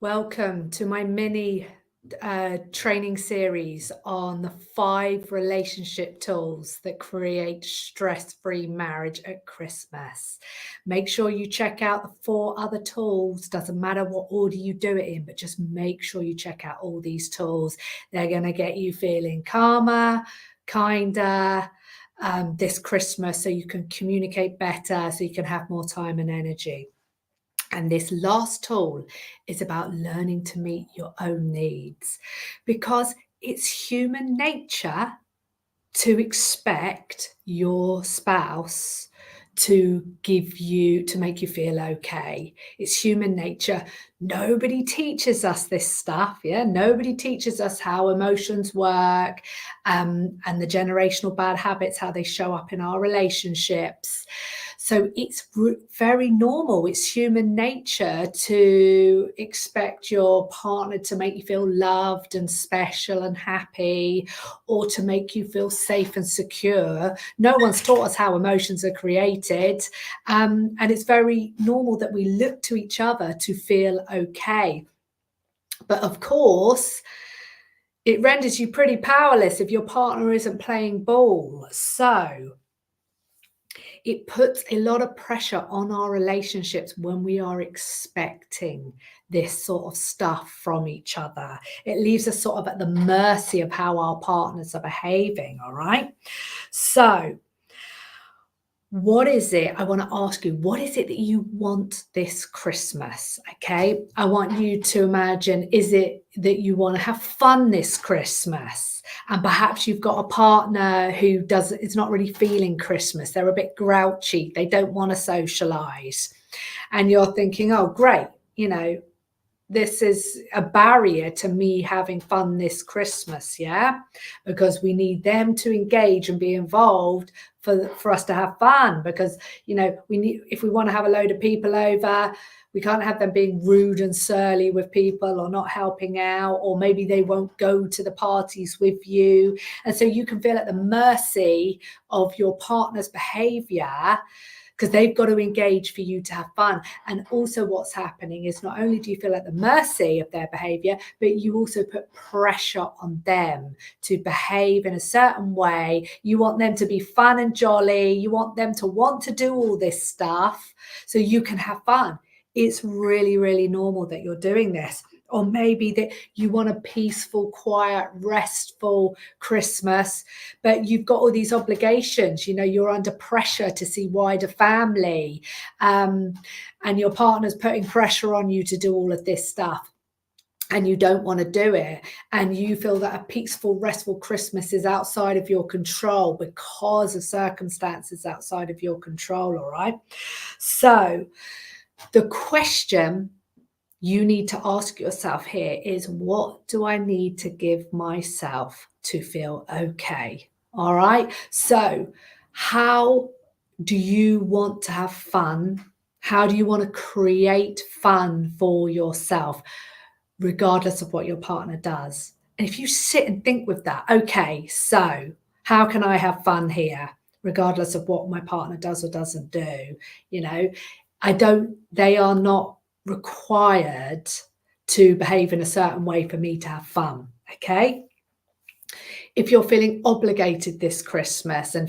Welcome to my mini training series on the 5 relationship tools that create stress-free marriage at Christmas. Make sure you check out the 4 other tools. Doesn't matter what order you do it in, but just make sure you check out all these tools. They're going to get you feeling calmer, kinder this Christmas so you can communicate better, so you can have more time and energy. And this last tool is about learning to meet your own needs because it's human nature to expect your spouse to make you feel okay. It's human nature. Nobody teaches us this stuff. Yeah. Nobody teaches us how emotions work, and the generational bad habits, how they show up in our relationships. So it's very normal. It's human nature to expect your partner to make you feel loved and special and happy, or to make you feel safe and secure. No one's taught us how emotions are created. And it's very normal that we look to each other to feel okay. But of course, it renders you pretty powerless if your partner isn't playing ball. So it puts a lot of pressure on our relationships when we are expecting this sort of stuff from each other. It leaves us sort of at the mercy of how our partners are behaving, all right? So, what is it? I want to ask you, what is it that you want this Christmas? Okay. I want you to imagine, is it that you want to have fun this Christmas? And perhaps you've got a partner who is not really feeling Christmas. They're a bit grouchy. They don't want to socialize. And you're thinking, oh, great. This is a barrier to me having fun this Christmas, yeah? Because we need them to engage and be involved for us to have fun. Because, if we want to have a load of people over, we can't have them being rude and surly with people or not helping out, or maybe they won't go to the parties with you. And so you can feel at the mercy of your partner's behavior, because they've got to engage for you to have fun. And also what's happening is not only do you feel at the mercy of their behavior, but you also put pressure on them to behave in a certain way. You want them to be fun and jolly. You want them to want to do all this stuff so you can have fun. It's really, really normal that you're doing this. Or maybe that you want a peaceful, quiet, restful Christmas, but you've got all these obligations. You're under pressure to see wider family, and your partner's putting pressure on you to do all of this stuff, and you don't want to do it, and you feel that a peaceful, restful Christmas is outside of your control because of circumstances outside of your control, all right? So the question you need to ask yourself here is, what do I need to give myself to feel okay? All right. So, how do you want to have fun? How do you want to create fun for yourself, regardless of what your partner does? And if you sit and think with that, okay, so how can I have fun here, regardless of what my partner does or doesn't do? They are not required to behave in a certain way for me to have fun. Okay. If you're feeling obligated this Christmas and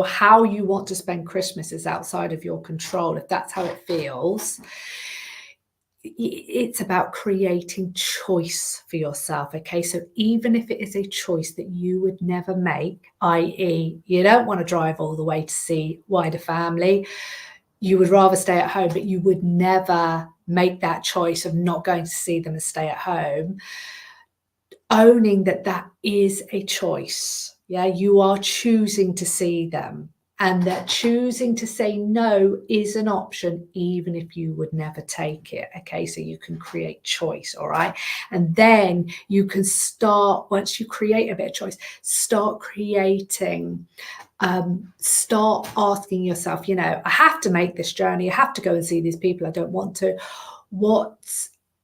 how you want to spend Christmas is outside of your control, if that's how it feels, it's about creating choice for yourself. Okay. So even if it is a choice that you would never make, i.e., you don't want to drive all the way to see wider family, you would rather stay at home, but you would never make that choice of not going to see them and stay at home. Owning that is a choice. Yeah, you are choosing to see them, and that choosing to say no is an option, even if you would never take it. Okay, so you can create choice, all right? And then you can start, once you create a bit of choice, start creating, start asking yourself, I have to make this journey. I have to go and see these people. I don't want to.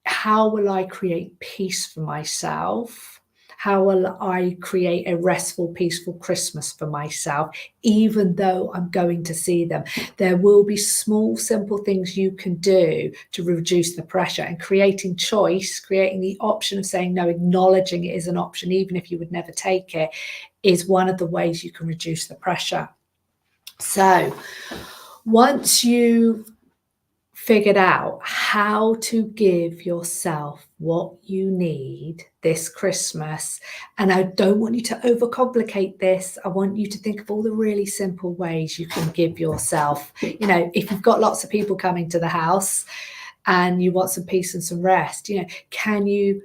How will I create peace for myself? How will I create a restful, peaceful Christmas for myself, even though I'm going to see them? There will be small, simple things you can do to reduce the pressure, and creating choice, creating the option of saying no, acknowledging it is an option, even if you would never take it, is one of the ways you can reduce the pressure. So once you've figured out how to give yourself what you need this Christmas, and I don't want you to overcomplicate this. I want you to think of all the really simple ways you can give yourself. If you've got lots of people coming to the house and you want some peace and some rest, can you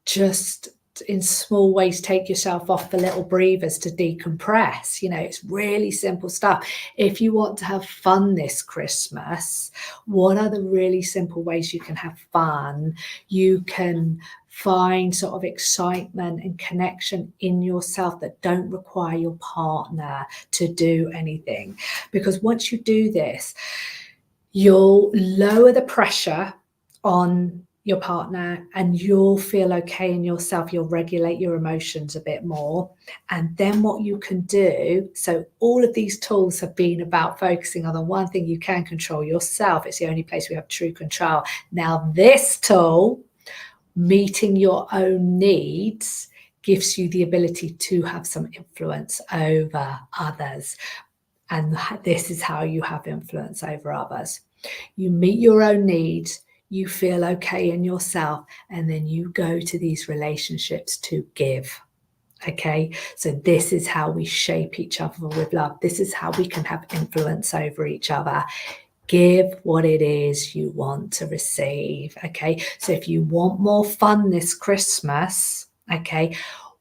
just in small ways take yourself off for little breathers to decompress? It's really simple stuff. If you want to have fun this Christmas, what are the really simple ways you can have fun? You can find sort of excitement and connection in yourself that don't require your partner to do anything, because once you do this, you'll lower the pressure on your partner and you'll feel okay in yourself. You'll regulate your emotions a bit more. And then what you can do, so all of these tools have been about focusing on the one thing you can control, yourself. It's the only place we have true control. Now, this tool, meeting your own needs, gives you the ability to have some influence over others. And this is how you have influence over others. You meet your own needs, you feel okay in yourself, and then you go to these relationships to give. Okay, so this is how we shape each other with love. This is how we can have influence over each other. Give what it is you want to receive. Okay, so if you want more fun this Christmas, okay,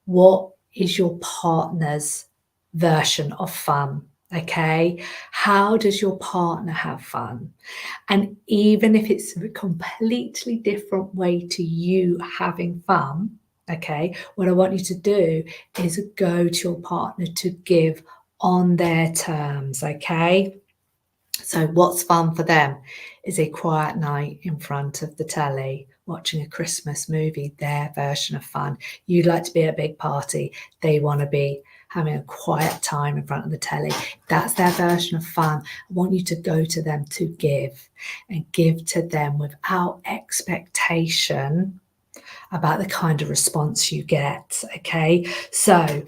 what is your partner's version of fun? Okay, how does your partner have fun? And even if it's a completely different way to you having fun, okay, what I want you to do is go to your partner to give on their terms. Okay, so what's fun for them is a quiet night in front of the telly, watching a Christmas movie, their version of fun. You'd like to be at a big party, they want to be having a quiet time in front of the telly. That's their version of fun. I want you to go to them to give, and give to them without expectation about the kind of response you get. Okay, so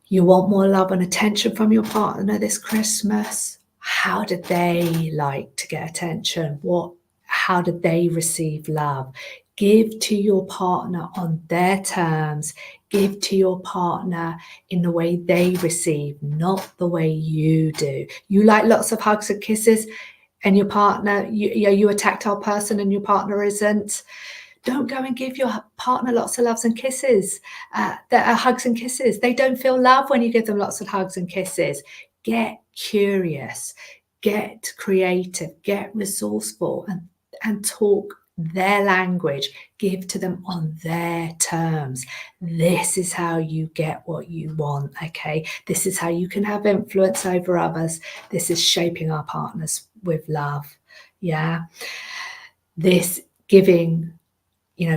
you want more love and attention from your partner this Christmas. How did they like to get attention? How did they receive love? Give to your partner on their terms. Give to your partner in the way they receive, not the way you do. You like lots of hugs and kisses, and your partner, you're a tactile person and your partner isn't. Don't go and give your partner lots of loves and kisses, that are hugs and kisses. They don't feel love when you give them lots of hugs and kisses. Get curious, get creative, get resourceful, and talk their language. Give to them on their terms. This is how you get what you want, okay? This is how you can have influence over others. This is shaping our partners with love, yeah? This giving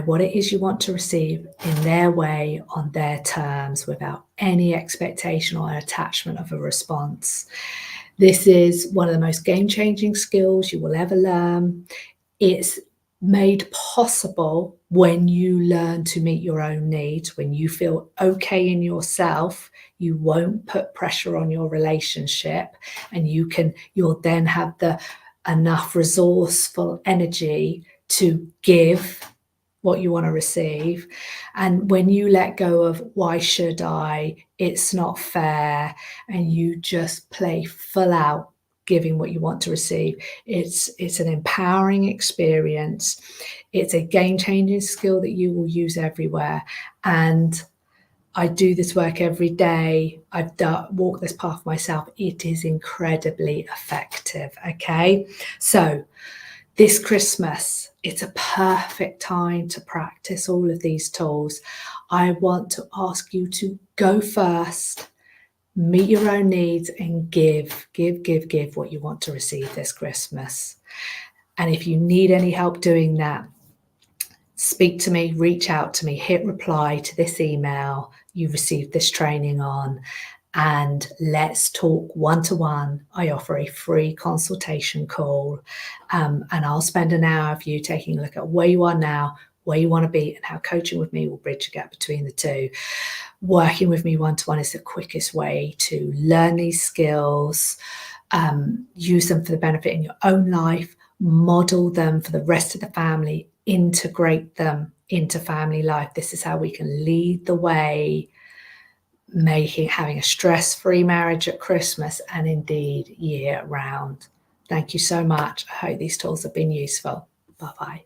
what it is you want to receive in their way, on their terms, without any expectation or attachment of a response. This is one of the most game-changing skills you will ever learn. It's made possible when you learn to meet your own needs, when you feel okay in yourself. You won't put pressure on your relationship, and you'll then have enough resourceful energy to give what you want to receive. And when you let go of why should I, it's not fair, and you just play full out giving what you want to receive, it's an empowering experience. It's a game-changing skill that you will use everywhere. And I do this work every day. I've walked this path myself. It is incredibly effective. Okay, so this Christmas, it's a perfect time to practice all of these tools. I want to ask you to go first, meet your own needs, and give what you want to receive this Christmas. And if you need any help doing that, speak to me, reach out to me, hit reply to this email you received this training on, and let's talk one-to-one. I offer a free consultation call, and I'll spend an hour of you taking a look at where you are now, where you want to be, and how coaching with me will bridge the gap between the two. Working with me one-to-one is the quickest way to learn these skills, use them for the benefit in your own life, model them for the rest of the family, integrate them into family life. This is how we can lead the way, having a stress-free marriage at Christmas and indeed year round. Thank you so much. I hope these tools have been useful. Bye-bye.